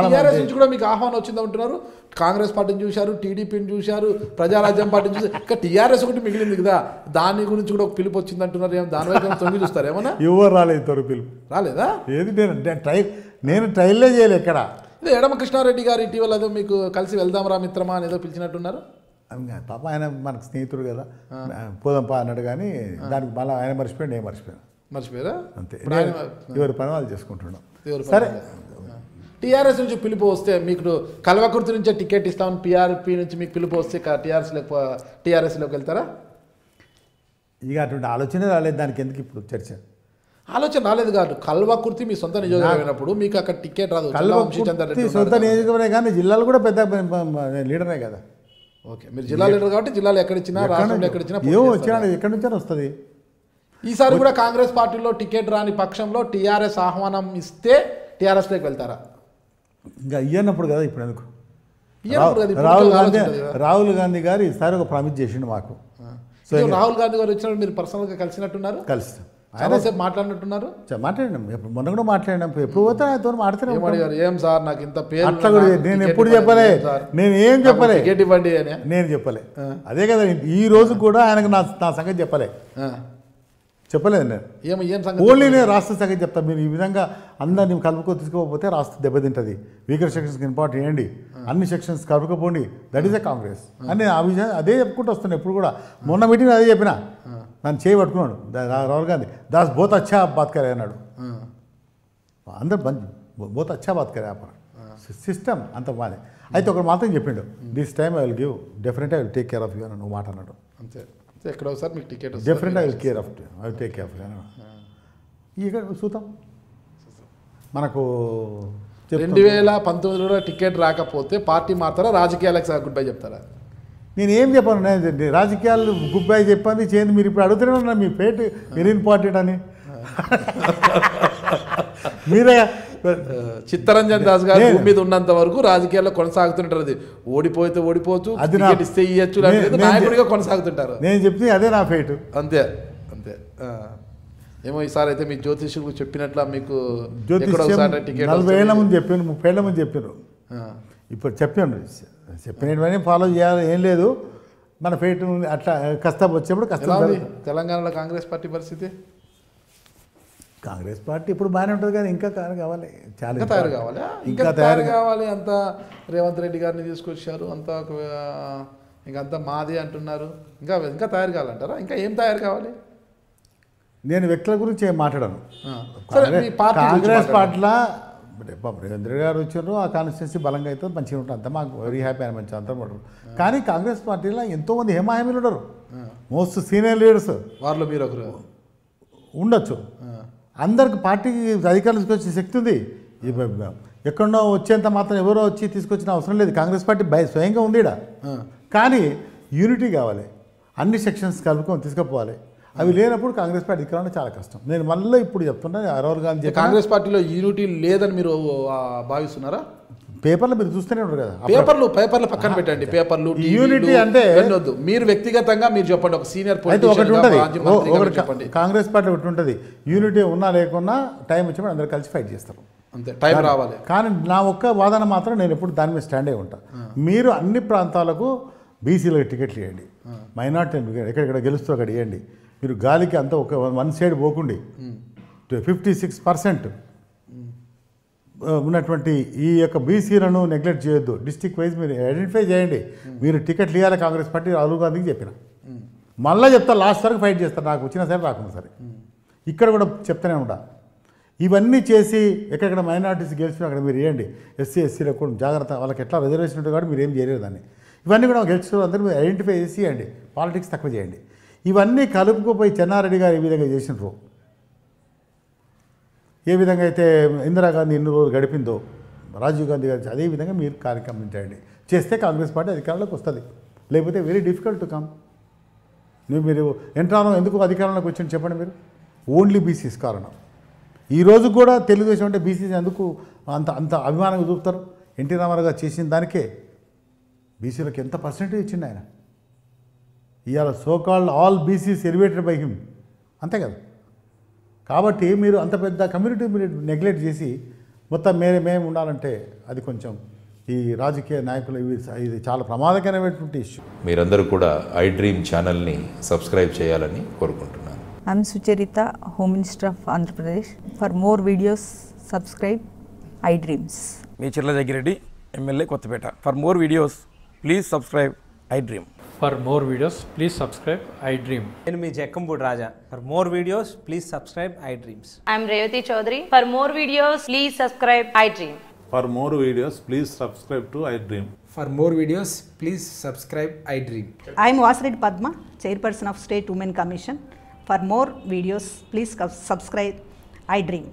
TRS నుంచి కూడా మీకు ఆహ్వానం వచ్చింది అంటున్నారు. కాంగ్రెస్ పార్టీని చూశారు, టీడీపీని చూశారు, ప్రజారాజ్యం పార్టీని చూసారు, ఇంకా టీఆర్ఎస్ ఒకటి మిగిలింది కదా, దాని గురించి కూడా ఒక పిలుపు వచ్చింది అంటున్నారు. ఏమో దాని వైపు తొంగి చూస్తారు ఏమన్నా? ఎవరు రాలేదు, తొలి పిలుపు రాలేదా? ఏది నేను ట్రైల్లే చేయలేదు ఎక్కడ. ఇదే ఎడమ కృష్ణారెడ్డి గారు ఇటీవల ఏదో మీకు కలిసి వెళ్దాం రా మిత్రమా అని ఏదో పిలిచినట్టున్నారు. పాప ఆయన మనకు స్నేహితుడు కదా, పోదాంపా అన్నాడు. కానీ దానికి మళ్ళీ ఆయన మర్చిపోయాడు, నేను మర్చిపోయారా? అంతే, ఎవరి పని వాళ్ళు చేసుకుంటున్నాం. సరే, టీఆర్ఎస్ నుంచి పిలుపు వస్తే మీకు కల్వకుర్తి నుంచే టికెట్ ఇస్తామని పీఆర్పీ నుంచి మీకు పిలుపు వస్తే టీఆర్ఎస్లోకి వెళ్తారా? ఇక అటువంటి ఆలోచన రాలేదు, దానికి ఎందుకు ఇప్పుడు చర్చ? ఆలోచన రాలేదు కాదు, కల్వకుర్తి మీ సొంత నియోజకవర్గం అయినప్పుడు మీకు అక్కడ టికెట్ రాదు. సొంత నియోజకవర్గం కానీ జిల్లాలు కూడా పెద్ద లీడరే కదా. ఓకే, మీరు జిల్లా లీడర్ కాబట్టి జిల్లాలో ఎక్కడిచ్చినా రాష్ట్రంలో ఎక్కడిచ్చినా ఎక్కడి నుంచో వస్తుంది. ఈసారి కూడా కాంగ్రెస్ పార్టీలో టికెట్ రాని పక్షంలో టీఆర్ఎస్ ఆహ్వానం ఇస్తే టీఆర్ఎస్లోకి వెళ్తారా? ఇంకా ఇయ్యనప్పుడు కదా, ఇప్పుడు ఎందుకు? రాహుల్ గాంధీ గారు ఈసారి ఒక ప్రామిస్ చేసిండు మాకు. సో రాహుల్ గాంధీ గారు వచ్చినప్పుడు మీరు పర్సనల్గా కలిసినట్టున్నారు, కలుస్తాం, చాలాసేపు మాట్లాడినట్టున్నారు. మాట్లాడినాం, మొన్న కూడా మాట్లాడినాం. ఎప్పుడు పోతే ఆయనతో మాట్లాడుతున్నాం. ఏం సార్ నాకు ఇంత పేరు అట్లా కూడా నేను ఎప్పుడు చెప్పలే, నేను ఏం చెప్పలే, టికెట్ ఇవ్వండి అని నేను చెప్పలే. అదే కదా, ఈ రోజు కూడా ఆయనకు నా సంగతి చెప్పలేదు నేను. ఓన్లీ నేను రాష్ట్ర సంగతి చెప్తాను. మీరు ఈ విధంగా అందరినీ కలుపుకో తీసుకోకపోతే రాష్ట్రం దెబ్బతింటుంది. వీకర్ సెక్షన్స్కి ఇంపార్టెంట్ చేయండి, అన్ని సెక్షన్స్ కలుపుకపోండి, దట్ ఈస్ ఎ కాంగ్రెస్ అని ఆ విషయం అదే చెప్పుకుంటూ వస్తున్నాను ఎప్పుడు కూడా. మొన్న మీటింగ్ అదే చెప్పిన, నన్ను చేయి పట్టుకున్నాడు రాహుల్ గాంధీ, దాస్ బోత్ అచ్చా బాత్ కరే అన్నాడు. అందరు బోత్ అచ్చా బాత్ కరే సిస్టమ్ అంత బాగా. అయితే ఒకటి మాత్రం చెప్పిండు, this time I will give definitely I will take care of you అని నువ్వు మాట అన్నాడు. అంతే, ఎక్కడ ఒకసారి మీకు ticket definitely I will care of I will take care of you. ఇక్కడ చూద్దాం. మనకు 2019లో టికెట్ రాకపోతే పార్టీ మాత్రం రాజకీయాలకు గుడ్ బై చెప్తారా? నేను ఏం చెప్పాను, నేను రాజకీయాలు గుడ్ బై చెప్పండి చేయండి. మీరు ఇప్పుడు అడుగుతున్నా మీ ఫేట్ వెరీ ఇంపార్టెంట్ అని. మీరే చిత్తరంజన్ దాస్ గారు భూమి మీద ఉన్నంత వరకు రాజకీయాల్లో కొనసాగుతుంటారు. అది ఓడిపోతే ఓడిపోవచ్చు, టికెట్ ఇస్తే ఇయ్యచ్చు, నాయకుడిగా కొనసాగుతుంటారు. నేను చెప్తే అదే నా ఫేట్. అంతే అంతే. ఏమో ఈసారి అయితే మీ జ్యోతిష్యులు చెప్పినట్ల మీకు 40 ఏళ్ల ముందు చెప్పాను, 30 ఏళ్ల ముందు చెప్పారు. ఇప్పుడు చెప్పినవన్నీ ఫాలో చేయాలి, ఏం లేదు. మన ఫేట్ అట్లా కష్టం వచ్చినప్పుడు కష్టం. తెలంగాణలో కాంగ్రెస్ పార్టీ పరిస్థితి? కాంగ్రెస్ పార్టీ ఇప్పుడు బాగానే ఉంటుంది కానీ ఇంకా తయారు కావాలి, చాలా తయారు కావాలి, ఇంకా తయారు కావాలి. అంతా రేవంత్ రెడ్డి గారిని తీసుకొచ్చారు, అంతా ఇంకంతా మాది అంటున్నారు. ఇంకా తయారు కావాలంటారా? ఇంకా ఏం తయారు కావాలి? నేను వ్యక్తుల గురించి ఏం మాట్లాడను. కాంగ్రెస్ పార్టీలో రేవంత్ రెడ్డి గారు వచ్చారు, ఆ కాన్స్టిట్యున్సీ బలంగా అయితే మంచిగా ఉంటుంది, అంతా మాకు వెరీ హ్యాపీ అని మంచిగా అంతా ఉంటారు. కానీ కాంగ్రెస్ పార్టీలో ఎంతోమంది హేమాహేమీలు ఉండరు, మోస్ట్ సీనియర్ లీడర్స్ వారిలో మీరు ఒకరు ఉండొచ్చు. అందరికి పార్టీకి అధికారులు తీసుకొచ్చే శక్తి ఉంది. ఎక్కడో వచ్చేంత మాత్రం ఎవరో వచ్చి తీసుకొచ్చిన అవసరం లేదు. కాంగ్రెస్ పార్టీ స్వయంగా ఉంది ఇక్కడ. కానీ యూనిటీ కావాలి, అన్ని సెక్షన్స్ కలుపుకొని తీసుకుపోవాలి. అవి లేనప్పుడు కాంగ్రెస్ పార్టీ అధికారంలో చాలా కష్టం. నేను మళ్ళీ ఇప్పుడు చెప్తున్నా, రాహుల్ గాంధీ కాంగ్రెస్ పార్టీలో యూనిటీ లేదని మీరు భావిస్తున్నారా? పేపర్లు మీరు చూస్తూనే ఉంటారు కదా. పేపర్లు పక్కన పెట్టండి, పేపర్లు యూనిటీ అంటే మీరు వ్యక్తిగతంగా మీరు చెప్పండి. ఒక సీనియర్ ఒకటి ఉంటుంది, కాంగ్రెస్ పార్టీ ఒకటి ఉంటుంది, యూనిటీ ఉన్నా లేకున్నా టైం వచ్చినప్పుడు అందరు కలిసి ఫైట్ చేస్తారు, అంతే, టైం రావాలి. కానీ నా ఒక్క వాదన మాత్రం నేను ఎప్పుడు దాని మీద స్టాండ్ అయి ఉంటా. మీరు అన్ని ప్రాంతాలకు బీసీలకు టికెట్లు ఇవ్వండి, మైనార్టీ ఎక్కడెక్కడ గెలుస్తూ అక్కడ ఇవ్వండి. మీరు గాలికి అంతా ఒక వన్ సైడ్ పోకుండి 56% ఉన్నటువంటి ఈ యొక్క బీసీలను నెగ్లెక్ట్ చేయొద్దు. డిస్ట్రిక్ట్ వైజ్ మీరు ఐడెంటిఫై చేయండి. మీరు టికెట్లు ఇవ్వాలి కాంగ్రెస్ పార్టీ. రాహుల్ గాంధీకి చెప్పిన మళ్ళీ చెప్తా, లాస్ట్ వరకు ఫైట్ చేస్తారు, నాకు వచ్చినా సరే రాకుండా సరే. ఇక్కడ కూడా చెప్తూనే ఉంటా. ఇవన్నీ చేసి ఎక్కడెక్కడ మైనార్టీస్ గెలిచిన అక్కడ మీరు వేయండి. ఎస్సీలకు కూడా జాగ్రత్త, వాళ్ళకి ఎట్లా రిజర్వేషన్ ఉంటుంది కాబట్టి మీరు ఏం చేయలేరు దాన్ని. ఇవన్నీ కూడా గెలిచిన అందరూ మీరు ఐడెంటిఫై చేసి ఇవ్వండి, పాలిటిక్స్ తక్కువ చేయండి. ఇవన్నీ కలుపుకుపోయి చెన్నారెడ్డి గారు ఏ విధంగా చేసినారు, ఏ విధంగా అయితే ఇందిరాగాంధీ ఎన్ని రోజులు గడిపిందో, రాజీవ్ గాంధీ గారు అదేవిధంగా మీరు కార్యక్రమం చేయండి. చేస్తే కాంగ్రెస్ పార్టీ అధికారంలోకి వస్తుంది. లేకపోతే వెరీ డిఫికల్ట్ టు కమ్. మీరు ఎంట్రానో ఎందుకు అధికారంలోకి వచ్చింది చెప్పండి. మీరు ఓన్లీ బీసీస్ కారణం. ఈరోజు కూడా తెలుగుదేశం అంటే బీసీస్ ఎందుకు అంత అభిమానంగా చూపుతారు? ఎన్టీ రామారావు గారు చేసిన దానికే బీసీలకు ఎంత పర్సెంటేజ్ ఇచ్చిండు ఆయన. ఇవాళ so called all BCs elevated by him, అంతే కదా. కాబట్టి మీరు అంత పెద్ద కమ్యూనిటీ మీరు నెగ్లెక్ట్ చేసి మొత్తం మేము ఉండాలంటే అది కొంచెం ఈ రాజకీయ నాయకులు ఇది చాలా ప్రమాదకరమైనటువంటి ఇష్యూ. మీరందరూ కూడా ఐ డ్రీమ్ ఛానల్ని సబ్స్క్రైబ్ చేయాలని కోరుకుంటున్నాను. I'm Sucharita, Home Minister of Andhra Pradesh. For more videos, subscribe iDreams. మీ Chirla Jaggireddy, MLA Kothapeta. For more videos please subscribe iDream. For more videos, please subscribe iDream. నేను మీ Jakkampudi Raja. For more videos please subscribe iDreams. I'm Revati Chaudhary. For more videos, please subscribe iDream. For more videos, please subscribe to iDream. For more videos, please subscribe iDream. I am Vasireddy Padma, Chairperson of State Women Commission. For more videos, please subscribe iDream.